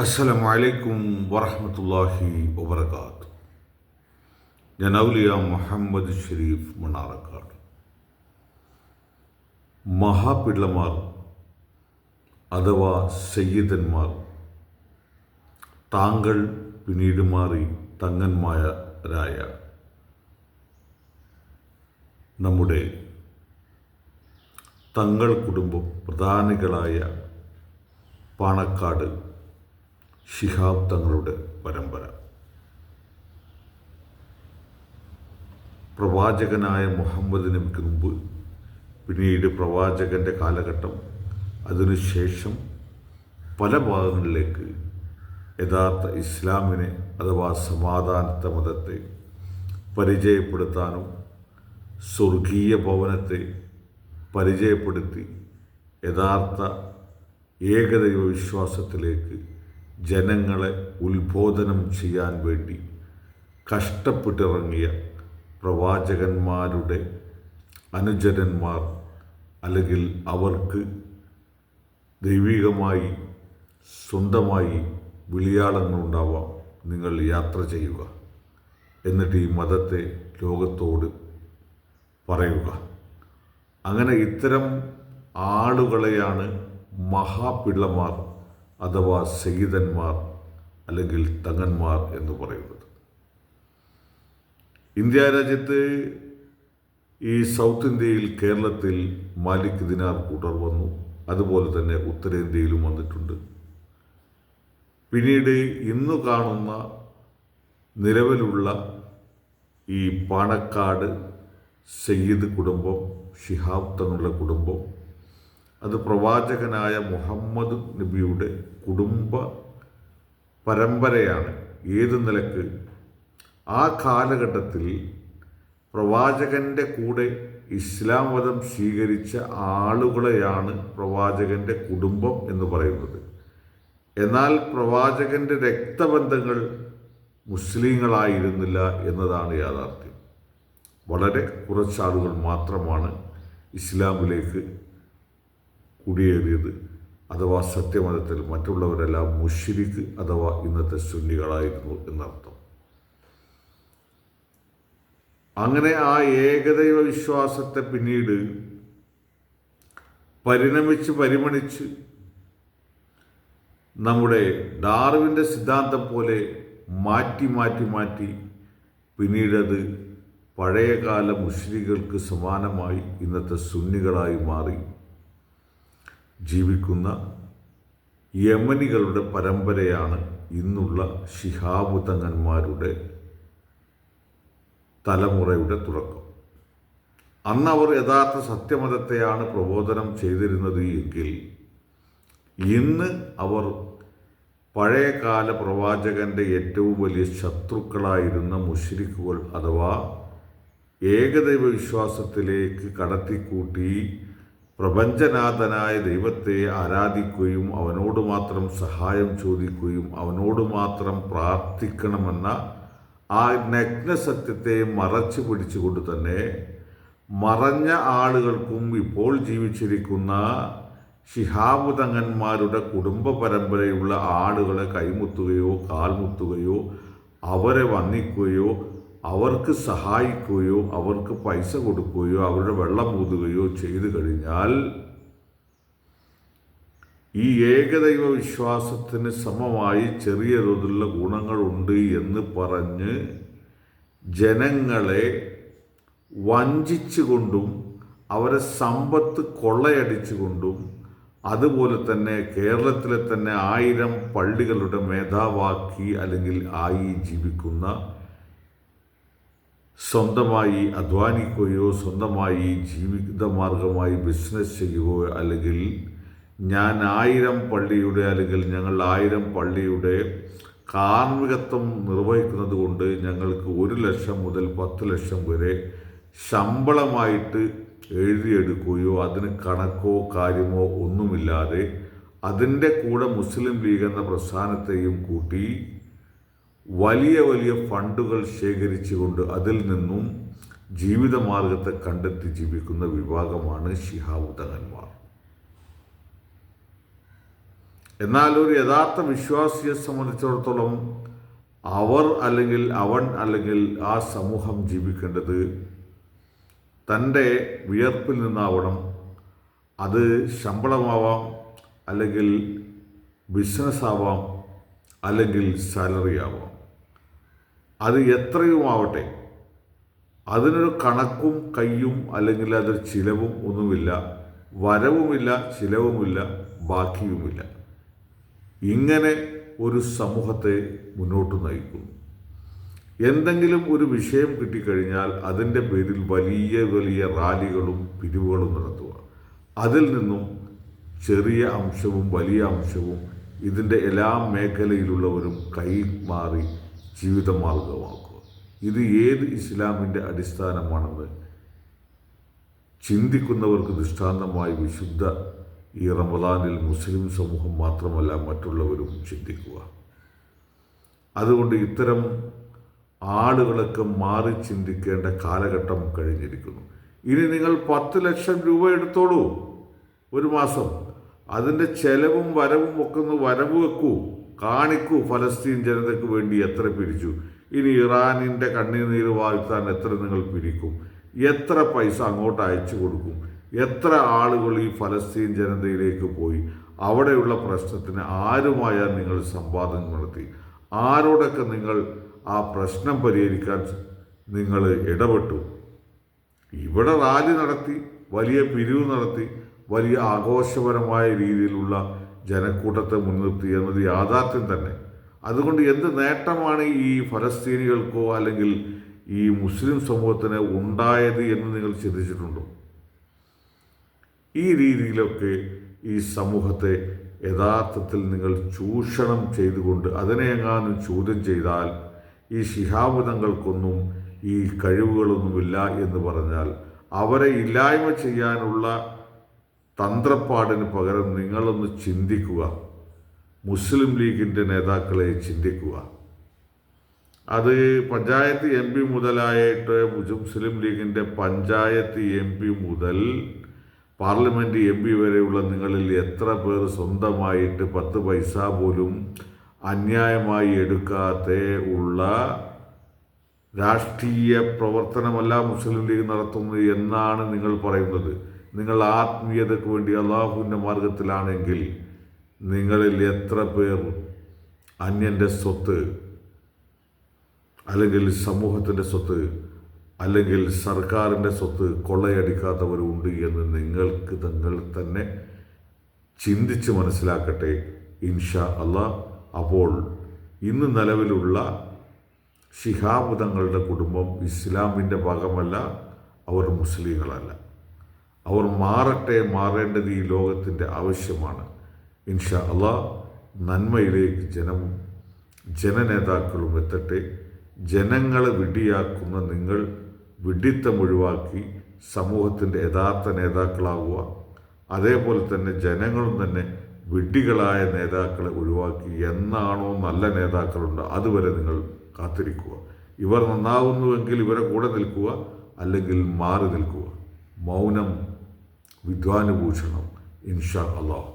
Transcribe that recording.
അസ്സലാമു അലൈക്കും വറഹ്മത്തുള്ളാഹി വബറകാതുഹു. ഞാൻ ഔലിയ മുഹമ്മദ് ഷരീഫ് മണ്ണാർക്കാട്. മഹാപിള്ളമാർ അഥവാ സയ്യിദന്മാർ, താങ്കൾ പിന്നീട് മാറി തങ്ങന്മാരായ നമ്മുടെ തങ്ങൾ കുടുംബം പ്രധാനികളായ പാണക്കാട് ശിഹാബ് തങ്ങളുടെ പരമ്പര, പ്രവാചകനായ മുഹമ്മദ് നബിക്ക് മുമ്പ്, പിന്നീട് പ്രവാചകൻ്റെ കാലഘട്ടം, അതിനുശേഷം പല ഭാഗങ്ങളിലേക്ക് യഥാർത്ഥ ഇസ്ലാമിനെ അഥവാ സമാധാനത്തെ മതത്തെ പരിചയപ്പെടുത്താനും സ്വർഗീയ ഭവനത്തെ പരിചയപ്പെടുത്തി യഥാർത്ഥ ഏകദൈവ വിശ്വാസത്തിലേക്ക് ജനങ്ങളെ ഉത്ബോധനം ചെയ്യാൻ വേണ്ടി കഷ്ടപ്പെട്ടിറങ്ങിയ പ്രവാചകന്മാരുടെ അനുചരന്മാർ, അല്ലെങ്കിൽ അവർക്ക് ദൈവികമായി സ്വന്തമായി വിളിയാളങ്ങളുണ്ടാവാം, നിങ്ങൾ യാത്ര ചെയ്യുക, എന്നിട്ട് ഈ മതത്തെ ലോകത്തോട് പറയുക. അങ്ങനെ ഇത്തരം ആളുകളെയാണ് മഹാപിള്ളമാർ അഥവാ സയ്യിദന്മാർ അല്ലെങ്കിൽ തങ്ങന്മാർ എന്ന് പറയുന്നത്. ഇന്ത്യ രാജ്യത്ത് ഈ സൗത്ത് ഇന്ത്യയിൽ, കേരളത്തിൽ മാലിക് ദിനാർ കൂട്ടർ വന്നു. അതുപോലെ തന്നെ ഉത്തരേന്ത്യയിലും വന്നിട്ടുണ്ട്. പിന്നീട് ഇന്നു കാണുന്ന നിലവിലുള്ള ഈ പാണക്കാട് സയ്യിദ് കുടുംബം, ശിഹാബ് തങ്ങളുടെ കുടുംബം, അത് പ്രവാചകനായ മുഹമ്മദ് നബിയുടെ കുടുംബ പരമ്പരയാണ്. ഏത് നിലക്ക് ആ കാലഘട്ടത്തിൽ പ്രവാചകൻ്റെ കൂടെ ഇസ്ലാം മതം സ്വീകരിച്ച ആളുകളെയാണ് പ്രവാചകൻ്റെ കുടുംബം എന്ന് പറയുന്നത്. എന്നാൽ പ്രവാചകൻ്റെ രക്തബന്ധങ്ങൾ മുസ്ലിങ്ങളായിരുന്നില്ല എന്നതാണ് യാഥാർത്ഥ്യം. വളരെ കുറച്ചാളുകൾ മാത്രമാണ് ഇസ്ലാമിലേക്ക് കുടിയേറിയത് അഥവാ സത്യമതത്തിൽ. മറ്റുള്ളവരെല്ലാം മുശ്രിക്ക് അഥവാ ഇന്നത്തെ സുന്നികളായിരുന്നു എന്നർത്ഥം. അങ്ങനെ ആ ഏകദൈവ വിശ്വാസത്തെ പിന്നീട് പരിമണിച്ച് നമ്മുടെ ഡാർവിൻ്റെ സിദ്ധാന്തം പോലെ മാറ്റി പിന്നീടത് പഴയകാല മുശ്രിക്കുകൾക്ക് സമാനമായി ഇന്നത്തെ സുന്നികളായി മാറി ജീവിക്കുന്ന യമനികളുടെ പരമ്പരയാണ് ഇന്നുള്ള ശിഹാബ് തങ്ങന്മാരുടെ തലമുറയുടെ തുടക്കം. അന്ന് അവർ യഥാർത്ഥ സത്യമതത്തെയാണ് പ്രബോധനം ചെയ്തിരുന്നത് എങ്കിൽ ഇന്ന് അവർ പഴയകാല പ്രവാചകൻ്റെ ഏറ്റവും വലിയ ശത്രുക്കളായിരുന്ന മുശ്രിക്കുകൾ അഥവാ ഏകദൈവ വിശ്വാസത്തിലേക്ക് കടത്തിക്കൂട്ടി പ്രപഞ്ചനാഥനായ ദൈവത്തെ ആരാധിക്കുകയും അവനോട് മാത്രം സഹായം ചോദിക്കുകയും അവനോട് മാത്രം പ്രാർത്ഥിക്കണമെന്ന ആ നഗ്നസത്യത്തെ മറച്ചു പിടിച്ചുകൊണ്ട് തന്നെ മറഞ്ഞ ആളുകൾക്കും ഇപ്പോൾ ജീവിച്ചിരിക്കുന്ന ശിഹാബ് തങ്ങന്മാരുടെ കുടുംബ പരമ്പരയുള്ള ആളുകളെ കൈമുത്തുകയോ കാൽമുത്തുകയോ അവരെ വന്ദിക്കുകയോ അവർക്ക് സഹായിക്കുകയോ അവർക്ക് പൈസ കൊടുക്കുകയോ അവരുടെ വെള്ളം ഊതുകയോ ചെയ്തു കഴിഞ്ഞാൽ ഈ ഏകദൈവ വിശ്വാസത്തിന് സമമായി ചെറിയ തോതിലുള്ള ഗുണങ്ങളുണ്ട് എന്ന് പറഞ്ഞ് ജനങ്ങളെ വഞ്ചിച്ചുകൊണ്ടും അവരെ സമ്പത്ത് കൊള്ളയടിച്ചുകൊണ്ടും, അതുപോലെ തന്നെ കേരളത്തിലെ തന്നെ 1000 പള്ളികളുടെ മേധാവാക്കി അല്ലെങ്കിൽ ആയി ജീവിക്കുന്ന, സ്വന്തമായി അധ്വാനിക്കുകയോ സ്വന്തമായി ജീവിതമാർഗമായി ബിസിനസ് ചെയ്യുകയോ, അല്ലെങ്കിൽ ഞാൻ 1000 പള്ളിയുടെ അല്ലെങ്കിൽ ഞങ്ങൾ 1000 പള്ളിയുടെ കാർമ്മികത്വം നിർവഹിക്കുന്നത് കൊണ്ട് ഞങ്ങൾക്ക് 1 ലക്ഷം മുതൽ 10 ലക്ഷം വരെ ശമ്പളമായിട്ട് എഴുതിയെടുക്കുകയോ അതിന് കണക്കോ കാര്യമോ ഒന്നുമില്ലാതെ അതിൻ്റെ കൂടെ മുസ്ലിം ലീഗ് എന്ന പ്രസ്ഥാനത്തെയും കൂട്ടി വലിയ ഫണ്ടുകൾ ശേഖരിച്ചുകൊണ്ട് അതിൽ നിന്നും ജീവിതമാർഗത്തെ കണ്ടെത്തി ജീവിക്കുന്ന വിഭാഗമാണ് ശിഹാബ് തങ്ങന്മാർ. എന്നാൽ ഒരു യഥാർത്ഥ വിശ്വാസിയെ സംബന്ധിച്ചിടത്തോളം അവർ അല്ലെങ്കിൽ അവൻ അല്ലെങ്കിൽ ആ സമൂഹം ജീവിക്കേണ്ടത് തൻ്റെ വിയർപ്പിൽ നിന്നാവണം. അത് ശമ്പളമാവാം, അല്ലെങ്കിൽ ബിസിനസ് ആവാം, അല്ലെങ്കിൽ സാലറി ആവാം. അത് എത്രയുമാവട്ടെ, അതിനൊരു കണക്കും കയ്യും അല്ലെങ്കിൽ അതൊരു ചിലവും ഒന്നുമില്ല. വരവുമില്ല, ചിലവുമില്ല, ബാക്കിയുമില്ല. ഇങ്ങനെ ഒരു സമൂഹത്തെ മുന്നോട്ട് നയിക്കുന്നു. എന്തെങ്കിലും ഒരു വിഷയം കിട്ടിക്കഴിഞ്ഞാൽ അതിൻ്റെ പേരിൽ വലിയ വലിയ റാലികളും പിരിവുകളും നടത്തുക. അതിൽ നിന്നും ചെറിയ അംശവും വലിയ അംശവും ഇതിൻ്റെ എല്ലാ മേഖലയിലുള്ളവരും കൈമാറി ജീവിതമാർഗമാക്കുക. ഇത് ഏത് ഇസ്ലാമിൻ്റെ അടിസ്ഥാനമാണെന്ന് ചിന്തിക്കുന്നവർക്ക് ദൃഷ്ടാന്തമായി വിശുദ്ധ ഈ റമദാനിൽ മുസ്ലിം സമൂഹം മാത്രമല്ല മറ്റുള്ളവരും ചിന്തിക്കുക. അതുകൊണ്ട് ഇത്തരം ആളുകളൊക്കെ മാറി ചിന്തിക്കേണ്ട കാലഘട്ടം കഴിഞ്ഞിരിക്കുന്നു. ഇനി നിങ്ങൾ 10 ലക്ഷം രൂപ എടുത്തോളൂ ഒരു മാസം. അതിൻ്റെ ചെലവും വരവും ഒക്കെ ഒന്ന് വരവ് വെക്കൂ, കാണിക്കൂ. ഫലസ്തീൻ ജനതയ്ക്ക് വേണ്ടി എത്ര പിരിച്ചു. ഇനി ഇറാനിൻ്റെ കണ്ണീര് വാഴ്ത്താൻ എത്ര നിങ്ങൾ പിരിക്കും? എത്ര പൈസ അങ്ങോട്ട് അയച്ചു കൊടുക്കും? എത്ര ആളുകൾ ഈ ഫലസ്തീൻ ജനതയിലേക്ക് പോയി അവിടെയുള്ള പ്രശ്നത്തിന് ആരുമായാൽ നിങ്ങൾ സംവാദം നടത്തി? ആരോടൊക്കെ നിങ്ങൾ ആ പ്രശ്നം പരിഹരിക്കാൻ നിങ്ങൾ ഇടപെട്ടു? ഇവിടെ റാലി നടത്തി, വലിയ പിരിവ് നടത്തി, വലിയ ആഘോഷപരമായ രീതിയിലുള്ള ജനക്കൂട്ടത്തെ മുൻനിർത്തി എന്നത് യാഥാർത്ഥ്യം തന്നെ. അതുകൊണ്ട് എന്ത് നേട്ടമാണ് ഈ ഫലസ്തീനികൾക്കോ അല്ലെങ്കിൽ ഈ മുസ്ലിം സമൂഹത്തിന് ഉണ്ടായത് എന്ന് നിങ്ങൾ ചിന്തിച്ചിട്ടുണ്ടോ? ഈ രീതിയിലൊക്കെ ഈ സമൂഹത്തെ യഥാർത്ഥത്തിൽ നിങ്ങൾ ചൂഷണം ചെയ്തുകൊണ്ട് അതിനെ എങ്ങാനും ചോദ്യം ചെയ്താൽ ഈ ശിഹാബ് തങ്ങൾക്കൊന്നും ഈ കഴിവുകളൊന്നുമില്ല എന്ന് പറഞ്ഞാൽ അവരെ ഇല്ലായ്മ ചെയ്യാനുള്ള തന്ത്രപ്പാടിന് പകരം നിങ്ങളൊന്ന് ചിന്തിക്കുക. മുസ്ലിം ലീഗിൻ്റെ നേതാക്കളെ ചിന്തിക്കുക. അത് പഞ്ചായത്ത് MP മുതലായിട്ട് മുസ്ലിം ലീഗിൻ്റെ പഞ്ചായത്ത് MP മുതൽ പാർലമെൻറ്റ് MP വരെയുള്ള നിങ്ങളിൽ എത്ര പേർ സ്വന്തമായിട്ട് 10 പൈസ പോലും അന്യായമായി എടുക്കാത്ത ഉള്ള രാഷ്ട്രീയ പ്രവർത്തനമല്ല മുസ്ലിം ലീഗ് നടത്തുന്നത് എന്നാണ് നിങ്ങൾ പറയുന്നത്? നിങ്ങൾ ആത്മീയതയ്ക്ക് വേണ്ടി അള്ളാഹുവിൻ്റെ മാർഗത്തിലാണെങ്കിൽ നിങ്ങളിൽ എത്ര പേർ അന്യൻ്റെ സ്വത്ത് അല്ലെങ്കിൽ സമൂഹത്തിൻ്റെ സ്വത്ത് അല്ലെങ്കിൽ സർക്കാരിൻ്റെ സ്വത്ത് കൊള്ളയടിക്കാത്തവരുണ്ട് എന്ന് നിങ്ങൾക്ക് നിങ്ങൾ തന്നെ ചിന്തിച്ച് മനസ്സിലാക്കട്ടെ ഇൻഷാ അല്ലാഹ്. അപ്പോൾ ഇന്ന് നിലവിലുള്ള ശിഹാബ് തങ്ങളുടെ കുടുംബം ഇസ്ലാമിൻ്റെ ഭാഗമല്ല, അവർ മുസ്ലിങ്ങളല്ല. അവർ മാറട്ടെ, മാറേണ്ടത് ഈ ലോകത്തിൻ്റെ ആവശ്യമാണ്. ഇൻഷാ അല്ലാഹ് നന്മയിലേക്ക് ജനനേതാക്കളും എത്തട്ടെ. ജനങ്ങളെ വിഡ്ഢിയാക്കുന്ന നിങ്ങൾ വിഡ്ഢിത്തം ഒഴിവാക്കി സമൂഹത്തിൻ്റെ യഥാർത്ഥ നേതാക്കളാവുക. അതേപോലെ തന്നെ ജനങ്ങളും തന്നെ വിഡ്ഢികളായ നേതാക്കളെ ഒഴിവാക്കി എന്നാണോ നല്ല നേതാക്കളുണ്ട് അതുവരെ നിങ്ങൾ കാത്തിരിക്കുക. ഇവർ നന്നാവുന്നുവെങ്കിൽ ഇവരെ കൂടെ നിൽക്കുക, അല്ലെങ്കിൽ മാറി നിൽക്കുക. മൗനം വിദ്വാനുഭൂഷണം. ഇൻഷാ അല്ലാഹ്.